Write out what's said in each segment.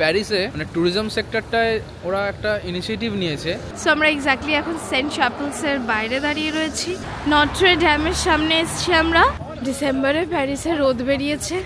প্যারিসে মানে ট্যুরিজম সেক্টরটায় ওরা একটা ইনিশিয়েটিভ নিয়েছে। সো আমরা এক্স্যাক্টলি এখন সেন্ট চ্যাপেলসের বাইরে দাঁড়িয়ে রয়েছি, নট্রে ড্যামের সামনে এসেছি আমরা। ডিসেম্বরে প্যারিসে রোদ বেরিয়েছে।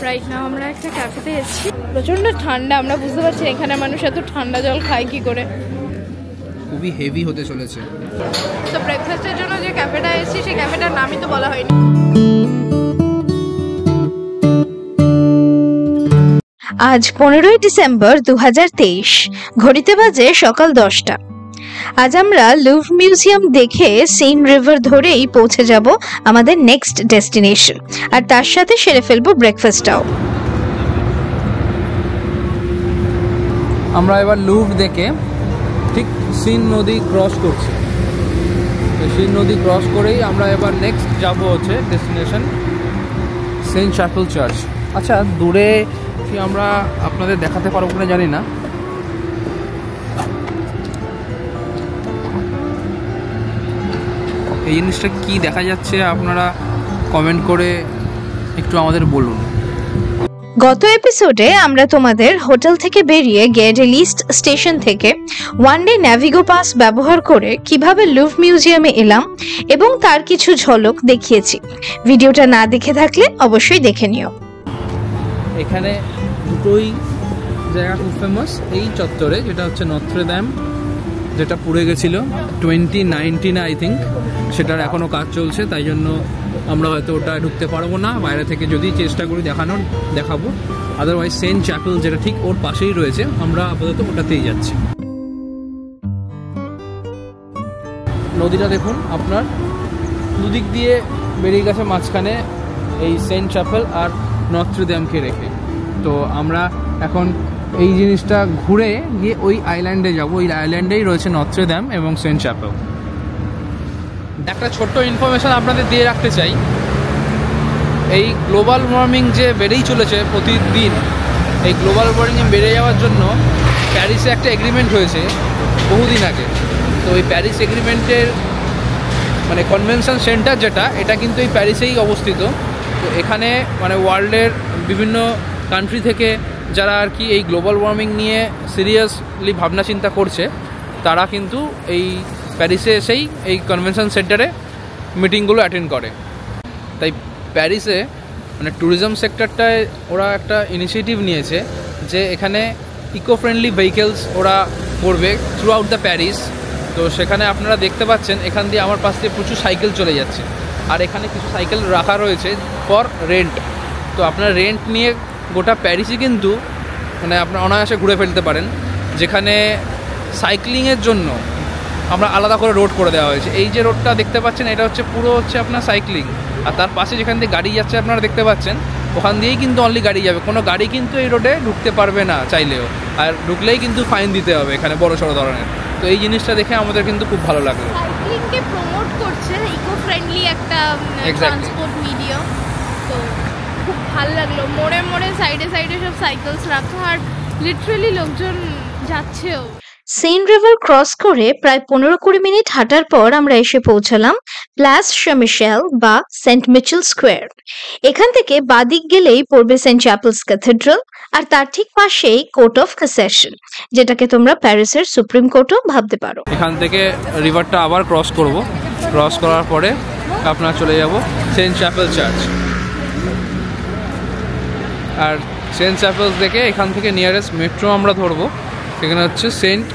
রাইট নাও আমরা একটা ক্যাফেতে এসেছি, প্রচণ্ড ঠান্ডা। আমরা বুঝতে পারছি এখানে মানুষ এত ঠান্ডা জল খায় কি করে, খুবই হেভি হতে চলেছে। তো ব্রেকফাস্টের জন্য যে ক্যাফেটা এসেছি সেই ক্যাফেটার নামই তো বলা হয়নি। আজ 15 ডিসেম্বর 2023, ঘড়িতে বাজে সকাল 10টা। আজ আমরা লুভর মিউজিয়াম দেখে সেইন রিভার ধরেই পৌঁছে যাব আমাদের নেক্সট ডেস্টিনেশন, আর তার সাথে সেরে ফেলবো ব্রেকফাস্টটাও। আমরা এবার লুভর দেখে ঠিক সিন নদী ক্রস করছি। সিন নদী ক্রস করেই আমরা এবার নেক্সট যাব হচ্ছে ডেস্টিনেশন সেন্ট চ্যাপেল চার্চ। আচ্ছা, দূরে কি আমরা আপনাদের দেখাতে পারবো কিনা জানি না। এই জিনিসটা কি দেখা যাচ্ছে আপনারা কমেন্ট করে একটু আমাদের বলুন। গত এপিসোডে আমরা তোমাদের হোটেল থেকে বেরিয়ে গেডে লিস্ট স্টেশন থেকে ওয়ান ডে ন্যাভিগো পাস ব্যবহার করে কিভাবে লুভর মিউজিয়ামে এলাম এবং তার কিছু ঝলক দেখিয়েছি। ভিডিওটা না দেখে থাকলে অবশ্যই দেখে নিও। এখানে দুটোই জায়গা খুব ফেমাস এই চত্বরে, যেটা হচ্ছে নত্রে ড্যাম, যেটা পুড়ে গেছিলো 2019 আই থিঙ্ক। সেটার এখনও কাজ চলছে, তাই জন্য আমরা হয়তো ওটা ঢুকতে পারবো না। বাইরে থেকে যদি চেষ্টা করি দেখাবো। আদারওয়াইজ সেন্ট চ্যাপেল যেটা ঠিক ওর পাশেই রয়েছে, আমরা আপাতত ওটাতেই যাচ্ছি। নদীটা দেখুন আপনার, দুদিক দিয়ে বেরিয়ে গেছে, মাঝখানে এই সেন্ট চ্যাপেল আর নত্রে ড্যামকে রেখে। তো আমরা এখন এই জিনিসটা ঘুরে গিয়ে ওই আইল্যান্ডে যাব। ওই আইল্যান্ডেই রয়েছে নত্রে ড্যাম এবং সেন্ট চ্যাপেল। একটা ছোট্ট ইনফরমেশান আপনাদের দিয়ে রাখতে চাই। এই গ্লোবাল ওয়ার্মিং যে বেড়েই চলেছে প্রতিদিন, এই গ্লোবাল ওয়ার্মিং বেড়ে যাওয়ার জন্য প্যারিসে একটা এগ্রিমেন্ট হয়েছে বহুদিন আগে। তো ওই প্যারিস এগ্রিমেন্টের মানে কনভেনশন সেন্টার যেটা, এটা কিন্তু এই প্যারিসেই অবস্থিত। তো এখানে মানে ওয়ার্ল্ডের বিভিন্ন কান্ট্রি থেকে যারা আর কি এই গ্লোবাল ওয়ার্মিং নিয়ে সিরিয়াসলি ভাবনা চিন্তা করছে, তারা কিন্তু এই প্যারিসে এসেই এই কনভেনশন সেন্টারে মিটিংগুলো অ্যাটেন্ড করে। তাই প্যারিসে মানে ট্যুরিজম সেক্টরটায় ওরা একটা ইনিশিয়েটিভ নিয়েছে যে এখানে ইকো ফ্রেন্ডলি ভেহিকেলস ওরা করবে থ্রু আউট দ্য প্যারিস। তো সেখানে আপনারা দেখতে পাচ্ছেন এখান দিয়ে আমার পাশ দিয়ে প্রচুর সাইকেল চলে যাচ্ছে, আর এখানে কিছু সাইকেল রাখা রয়েছে ফর রেন্ট। তো আপনারা রেন্ট নিয়ে গোটা প্যারিসই কিন্তু মানে আপনারা অনায়াসে ঘুরে ফেলতে পারেন। যেখানে সাইক্লিংয়ের জন্য আমরা আলাদা করে রোড করে দেওয়া হয়েছে। এই যে রোডটা দেখতে পাচ্ছেন, এটা হচ্ছে পুরো হচ্ছে আপনার সাইক্লিং। আর তার পাশে যেখান দিয়ে গাড়ি যাচ্ছে আপনারা দেখতে পাচ্ছেন, ওখান দিয়েই কিন্তু অনলি গাড়ি যাবে। কোনো গাড়ি কিন্তু এই রোডে ঢুকতে পারবে না চাইলেও, আর ঢুকলেই কিন্তু ফাইন দিতে হবে এখানে বড় সড়ো ধরনের। তো এই জিনিসটা দেখে আমাদের কিন্তু খুব ভালো লাগলো। সাইক্লিংকে প্রমোট করছে, ইকো ফ্রেন্ডলি একটা ট্রান্সপোর্ট মিডিয়া। তো খুব ভালো লাগলো, মোড়ে মোড়ে সাইডে সাইডে সব সাইকেলস রাখা, আর লিটারালি লোকজন যাচ্ছেও। সেইন রিভার ক্রস করে প্রায় 15-20 মিনিট হাঁটার পর আমরা এসে পৌঁছালাম প্লাস শামিশেল বা সেন্ট মিচেল স্কোয়ার। এখান থেকে বাদিক গেলেই পড়বে সেন্ট চ্যাপেলস ক্যাথেড্রাল, আর তার ঠিক পাশেই কোর্ট অফ ক্যাসেশন, যেটাকে তোমরা প্যারিসের সুপ্রিম কোর্টও ভাবতে পারো। এখান থেকে রিভারটা আবার ক্রস করব, ক্রস করার পরে আপনারা চলে যাব সেন্ট চ্যাপেল চার্চ। আর সেন্ট চ্যাপেলস দেখে এখান থেকে নিয়ারেস্ট মেট্রো আমরা ধরবো, সেখানে হচ্ছে সেন্ট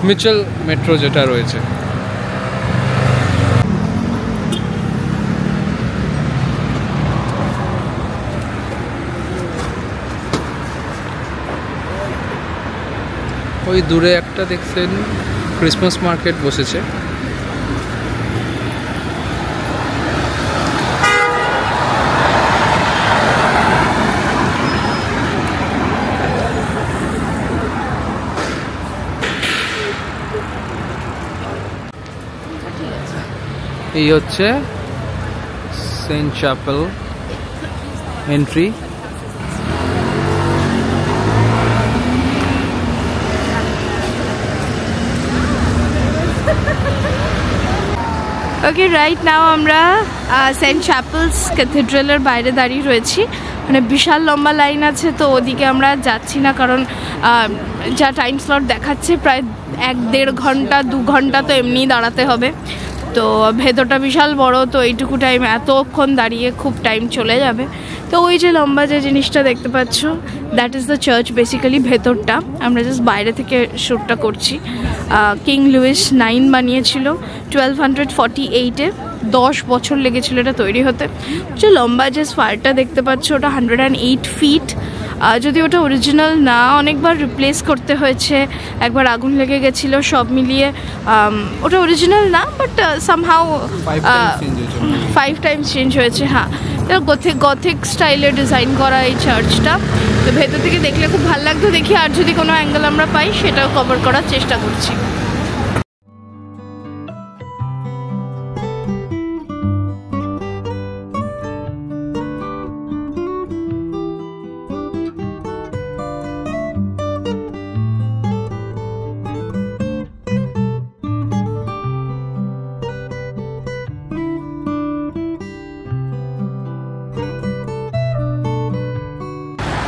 মিচেল মেট্রো যেটা রয়েছে। ওই দূরে একটা দেখছেন ক্রিসমাস মার্কেট বসেছে। এই হচ্ছে সেন্ট চ্যাপেল এন্ট্রি। ওকে, রাইট নাও আমরা সেন্ট চ্যাপেলস ক্যাথেড্রালের বাইরে দাঁড়িয়ে রয়েছি। মানে বিশাল লম্বা লাইন আছে, তো ওদিকে আমরা যাচ্ছি না, কারণ যা টাইম স্লট দেখাচ্ছে প্রায় 1-1.5 ঘন্টা 2 ঘন্টা তো এমনিই দাঁড়াতে হবে। তো ভেতরটা বিশাল বড়, তো এইটুকু টাইম এতক্ষণ দাঁড়িয়ে খুব টাইম চলে যাবে। তো ওই যে লম্বা যে জিনিসটা দেখতে পাচ্ছ, that is the church basically. ভেতরটা আমরা জাস্ট বাইরে থেকে শ্যুটটা করছি। কিং লুইস 9 বানিয়েছিল 1248-এ, 10 বছর লেগেছিল এটা তৈরি হতে। যে লম্বা যে স্পায়ারটা দেখতে পাচ্ছ ওটা 108 ফিট। যদি ওটা অরিজিনাল না, অনেকবার রিপ্লেস করতে হয়েছে, একবার আগুন লেগে গেছিলো, সব মিলিয়ে ওটা অরিজিনাল না, বাট সামহাউ 5 টাইমস চেঞ্জ হয়েছে। হ্যাঁ, গথিক স্টাইলে ডিজাইন করা এই চার্চটা। তো ভেতর থেকে দেখলে খুব ভালো লাগতো। দেখি আর যদি কোনো অ্যাঙ্গেল আমরা পাই সেটাও কভার করার চেষ্টা করছি।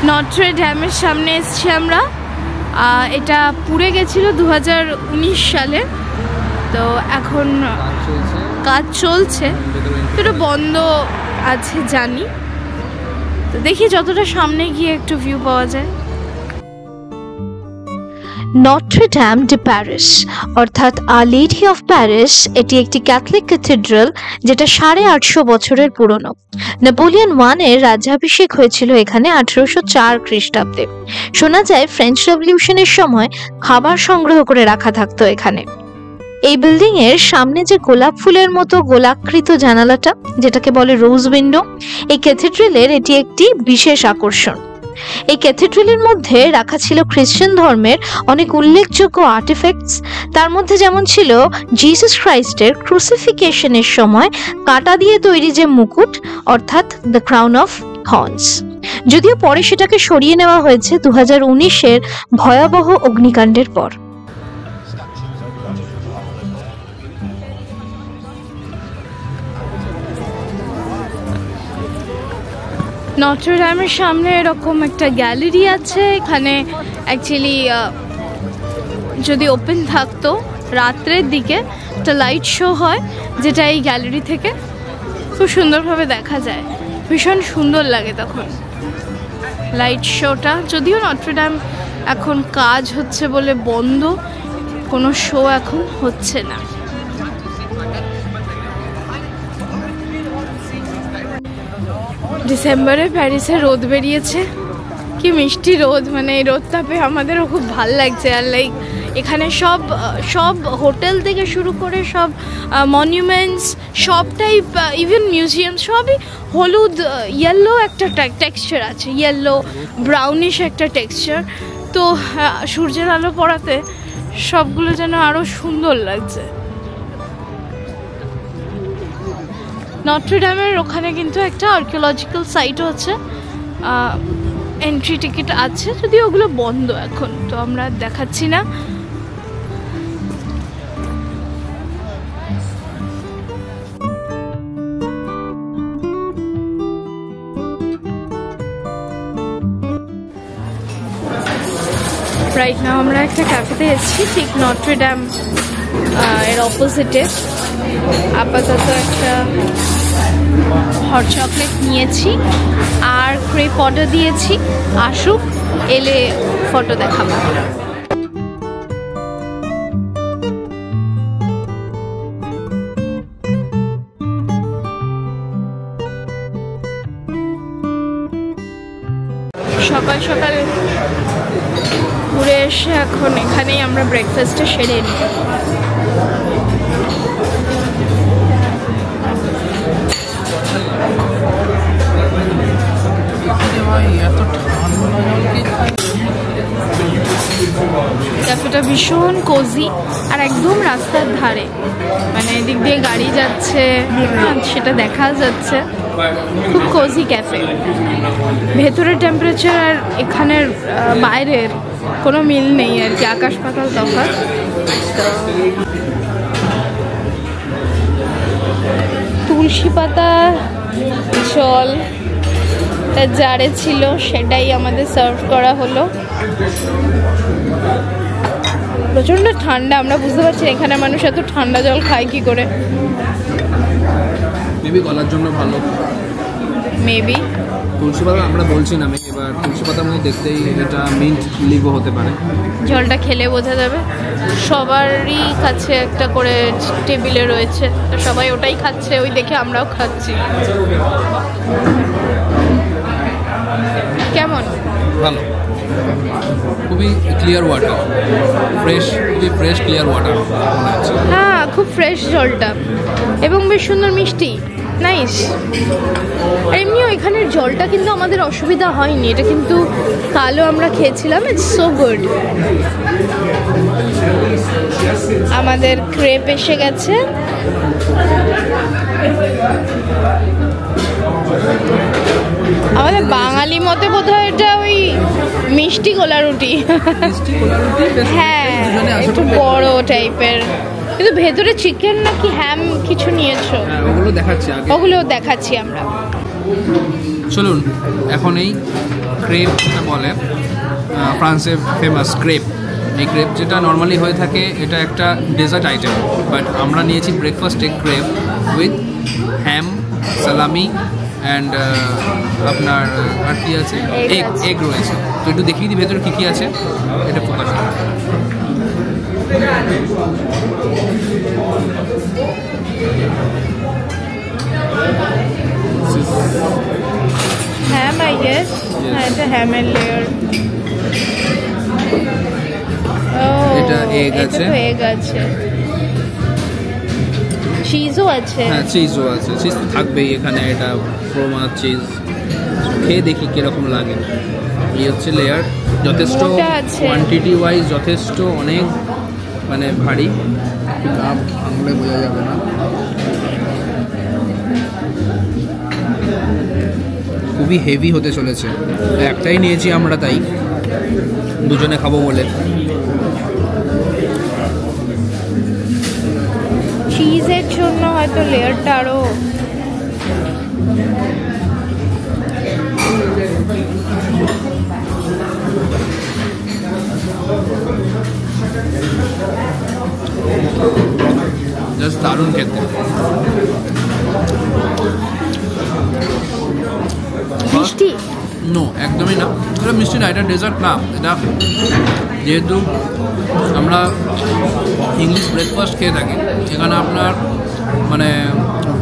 নটরে ড্যামের সামনে এসছি আমরা। এটা পুড়ে গেছিল 2019 সালে, তো এখন কাজ চলছে, তো এটা বন্ধ আছে জানি। তো দেখি যতটা সামনে গিয়ে একটু ভিউ পাওয়া যায়। নটরে ড্যাম ডে প্যারিস অর্থাৎ আর লেডি অফ প্যারিস, এটি একটি ক্যাথলিক ক্যাথিড্রাল যেটা 850 বছরের পুরনো। নেপোলিয়ন 1 এর রাজ্যাভিষেক হয়েছিল এখানে 1804 খ্রিস্টাব্দে। শোনা যায় ফ্রেঞ্চ রেভলিউশনের সময় খাবার সংগ্রহ করে রাখা থাকতো এখানে। এই বিল্ডিং এর সামনে যে গোলাপ ফুলের মতো গোলাকৃত জানালাটা, যেটাকে বলে রোজ উইন্ডো, এই ক্যাথিড্রালের এটি একটি বিশেষ আকর্ষণ। এই ক্যাথিড্রালের মধ্যে রাখা ছিল খ্রিস্টান ধর্মের অনেক উল্লেখযোগ্য আর্টিফ্যাক্টস। তার মধ্যে যেমন ছিল জিসাস ক্রাইস্টের ক্রুসিফিকেশনের সময় কাঁটা দিয়ে তৈরি যে মুকুট, অর্থাৎ দ্য ক্রাউন অফ থর্নস। যদিও পরে সেটাকে সরিয়ে নেওয়া হয়েছে 2019-এর ভয়াবহ অগ্নিকাণ্ডের পর। নটর ড্যামের সামনে এরকম একটা গ্যালারি আছে। এখানে অ্যাকচুয়ালি যদি ওপেন থাকতো রাত্রের দিকে একটা লাইট শো হয়, যেটা এই গ্যালারি থেকে খুব সুন্দরভাবে দেখা যায়। ভীষণ সুন্দর লাগে তখন লাইট শোটা। যদিও নটর ড্যাম এখন কাজ হচ্ছে বলে বন্ধ, কোনো শো এখন হচ্ছে না। ডিসেম্বরে প্যারিসে রোদ বেরিয়েছে, কি মিষ্টি রোদ, মানে এই রোদটা পেয়ে আমাদেরও খুব ভাল লাগছে। আর লাইক এখানে সব হোটেল থেকে শুরু করে সব মনিউমেন্টস, সবটাই, ইভেন মিউজিয়াম, সবই হলুদ ইয়েলো একটা টেক্সচার আছে, ইয়েলো ব্রাউনিশ একটা টেক্সচার। তো সূর্যের আলো পড়াতে সবগুলো যেন আরও সুন্দর লাগছে। নটর ড্যামের ওখানে কিন্তু একটা আর্কিওলজিক্যাল সাইটও আছে, এন্ট্রি টিকিট আছে, যদিও ওগুলো বন্ধ এখন, তো আমরা দেখাচ্ছি না। রাইট নাও আমরা একটা ক্যাফেতে এসেছি ঠিক নটর ড্যাম এর অপোজিটে। আপাতত একটা হট চকলেট নিয়েছি আর ক্রেপ অর্ডার দিয়েছি, আসুক, এলে ফটো দেখাবো। সকাল সকাল ঘুরে এসে এখন এখানেই আমরা ব্রেকফাস্টটা সেরে নিই। ক্যাফেটা ভীষণ কোজি আর একদম রাস্তার ধারে, মানে এদিক দিয়ে গাড়ি যাচ্ছে, সেটা দেখা যাচ্ছে। খুব কোজি ক্যাফে। ভেতরের টেম্পারেচার আর এখানের বাইরের কোনো মিল নেই আর কি, আকাশ পাতাল তফাৎ। তুলসী পাতা জল জারে ছিল, সেটাই আমাদের সার্ভ করা হলো। প্রচণ্ড ঠান্ডা, আমরা বুঝতে পারছি এখানে মানুষ এত ঠান্ডা জল খায় কি করে। মেবি গলার জন্য ভালো, মেবি। তুলসী পাতা আমরা বলছি না, এবার তুলসী পাতা মধ্যে দেখতেই এটা মিন্ট লিভও হতে পারে। জলটা খেলে বোঝা যাবে। সবারই কাছে একটা করে টেবিলে রয়েছে, সবাই ওটাই খাচ্ছে, ওই দেখে আমরাও খাচ্ছি। কেমন? ভালো, খুবই ক্লিয়ার ওয়াটার, ফ্রেশ, খুবই ফ্রেশ ক্লিয়ার ওয়াটার মনে হচ্ছে। হ্যাঁ, খুব ফ্রেশ জলটা এবং বেশ সুন্দর মিষ্টি, নাইস। আর এমনিও এখানের জলটা কিন্তু আমাদের অসুবিধা হয়নি, এটা কিন্তু কালও আমরা খেয়েছিলাম, ইটস সো গুড। আমাদের ক্রেপ এসে গেছে। আমাদের বাঙালি মতে বোধহয় এটা ওই মিষ্টি গোলা রুটি। হ্যাঁ, একটু বড় টাইপের, কিন্তু ভেতরে চিকেন নাকি হ্যাম কিছু নিয়েছো? ওগুলো দেখাচ্ছি, ওগুলো দেখাচ্ছি আমরা। চলুন এখন এই ক্রেপ যেটা বলে, ফ্রান্সের ফেমাস ক্রেপ, এই ক্রেপ যেটা নর্মালি হয়ে থাকে এটা একটা ডেজার্ট আইটেম, বাট আমরা নিয়েছি ব্রেকফাস্ট এগ ক্রেপ উইথ হ্যাম, সালামি অ্যান্ড আপনার আর কি আছে, এগ রয়েছে। তো একটু দেখিয়ে দিই ভেতরে কী কী আছে, এটা ফোকাস। Ham, I guess. হ্যাঁ, এটা হ্যামের লেয়ার। এটা এগ আছে, এগ আছে, চিজও আছে। হ্যাঁ চিজও আছে, চিজ থাকবেই এখানে, এটা ফ্রোমা চিজ। খেয়ে দেখি কীরকম লাগে। এই হচ্ছে লেয়ার, যথেষ্ট কোয়ান্টিটি ওয়াইজ যথেষ্ট অনেক মানে ভারী, আঙুলে বোঝা যাবে না। খুবই হেভি হতে চলেছে। একটাই নিয়েছি আমরা, তাই দুজনে খাবো বলে। চিজের জন্য হয়তো লেয়ারটা আরো জাস্ট দারুণ খেতে। মিষ্টি? নো, একদমই না, এটা মিষ্টি না, এটা ডেজার্ট না। এটা যেহেতু আমরা ইংলিশ ব্রেকফাস্ট খেয়ে থাকি, এখানে আপনার মানে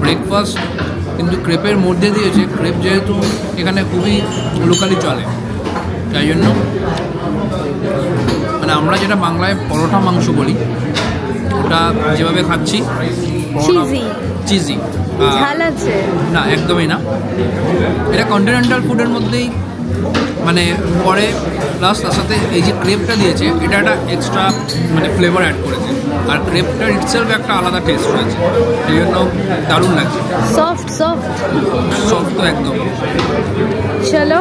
ব্রেকফাস্ট কিন্তু ক্রেপের মধ্যে দিয়েছে। ক্রেপ যেহেতু এখানে খুবই লোকালি চলে, তাই জন্য মানে আমরা যেটা বাংলায় পরোটা মাংস বলি, ওটা যেভাবে খাচ্ছি চিজি। ঝাল আছে না, একদমই না। এটা কন্টিনেন্টাল ফুডের মধ্যেই মানে পরে, প্লাস তার সাথে এই যে ক্রেপটা দিয়েছে এটা একটা এক্সট্রা মানে ফ্লেভার অ্যাড করেছে, আর ক্রেপটার ইটসেলফ একটা আলাদা টেস্ট রয়েছে, এই জন্য দারুণ লাগছে। সফট সফট সফট তো একদম। চলো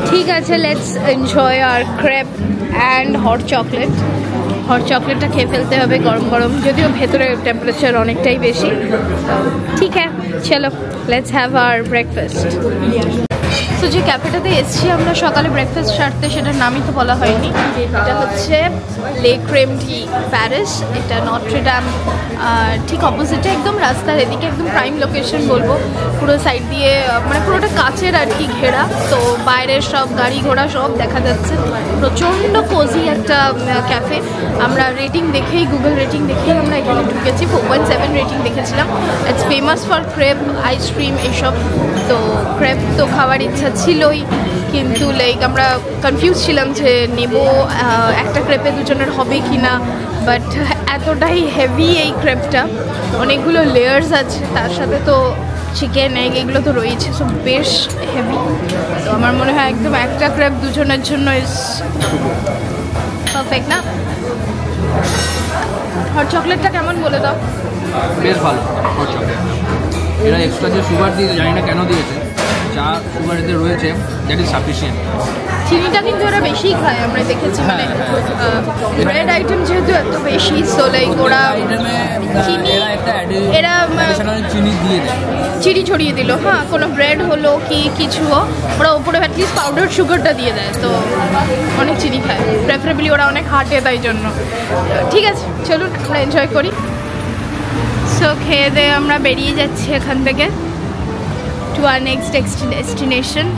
ঠিক আছে, লেটস এনজয় আর crepe and hot chocolate. Hot চকলেটটা খেয়ে ফেলতে হবে গরম গরম, যদিও ভেতরে টেম্পারেচার অনেকটাই বেশি। ঠিক আছে, চলো লেটস হ্যাভ আওয়ার ব্রেকফাস্ট। তো যে ক্যাফেটাতে এসেছি আমরা সকালে ব্রেকফাস্ট সারতে, সেটার নামই তো বলা হয়নি। এটা হচ্ছে লে ক্রেম ডি প্যারিস, এটা নট্রে ড্যাম ঠিক অপোজিটে, একদম রাস্তার এদিকে, একদম প্রাইম লোকেশন বলবো। পুরো সাইড দিয়ে মানে পুরোটা কাচের আর কি ঘেরা, তো বাইরের সব গাড়ি ঘোড়া সব দেখা যাচ্ছে। প্রচণ্ড কোজি একটা ক্যাফে। আমরা রেটিং দেখেই, গুগল রেটিং দেখেই আমরা এখানে ঢুকেছি। 4.7 রেটিং দেখেছিলাম। It's famous for crepe, ice cream এইসব। তো ক্রেপ তো খাওয়ার ইচ্ছা ছিলই, কিন্তু লাইক আমরা কনফিউজ ছিলাম যে নেব একটা ক্রেপে দুজনের হবে কি না, বাট এতটাই হেভি এই ক্রেপটা, অনেকগুলো লেয়ার্স আছে, তার সাথে তো চিকেন এগ এগুলো তো রয়েছে, সব বেশ হেভি। তো আমার মনে হয় একদম একটা ক্রেপ দুজনের জন্য ইজ পারফেক্ট না? হট চকলেটটা কেমন বলে দাও? বেশ ভালো হট চকলেট। এরা এক্সট্রা যে সুগার দিয়েছে, জানি না কেন দিয়েছে, যা সুগার এতে রয়েছে দ্যাট ইজ সাফিসিয়েন্ট। চিনিটা কিন্তু ওরা বেশিই খায় আমরা দেখেছি, মানে ব্রেড আইটেম যেহেতু এত বেশি, সো লাইক ওরা চিনি চিনি দিয়ে দেয়, চিনি ছড়িয়ে দিল। হ্যাঁ, কোনো ব্রেড হলো কি কিছু ওরা উপরে অ্যাটলিস্ট পাউডার সুগারটা দিয়ে দেয়, তো অনেক চিনি খায় প্রেফারেবলি, ওরা অনেক হাঁটে তাই জন্য। ঠিক আছে, চলুন আমরা এনজয় করি। সো খেয়ে দিয়ে আমরা বেরিয়ে যাচ্ছি এখান থেকে টু আর নেক্সট ডেস্টিনেশন।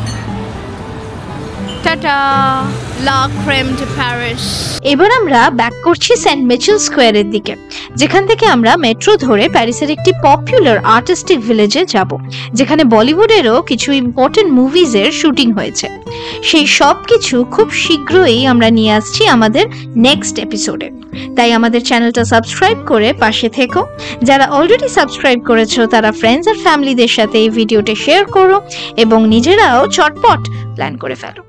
টাটা, লা ক্রেম ডে প্যারিস। এবার আমরা ব্যাক করছি সেন্ট মিচেল স্কোয়ারের দিকে, যেখান থেকে আমরা মেট্রো ধরে প্যারিসের একটি পপুলার আর্টিস্টিক ভিলেজে যাব, যেখানে বলিউডেরও কিছু ইম্পর্টেন্ট মুভিজের শুটিং হয়েছে। সেই সব কিছু খুব শীঘ্রই আমরা নিয়ে আসছি আমাদের নেক্সট এপিসোডে। তাই আমাদের চ্যানেলটা সাবস্ক্রাইব করে পাশে থেকো। যারা অলরেডি সাবস্ক্রাইব করেছো তারা ফ্রেন্ডস আর ফ্যামিলিদের সাথে এই ভিডিওটা শেয়ার করো এবং নিজেরাও চটপট প্ল্যান করে ফেলো।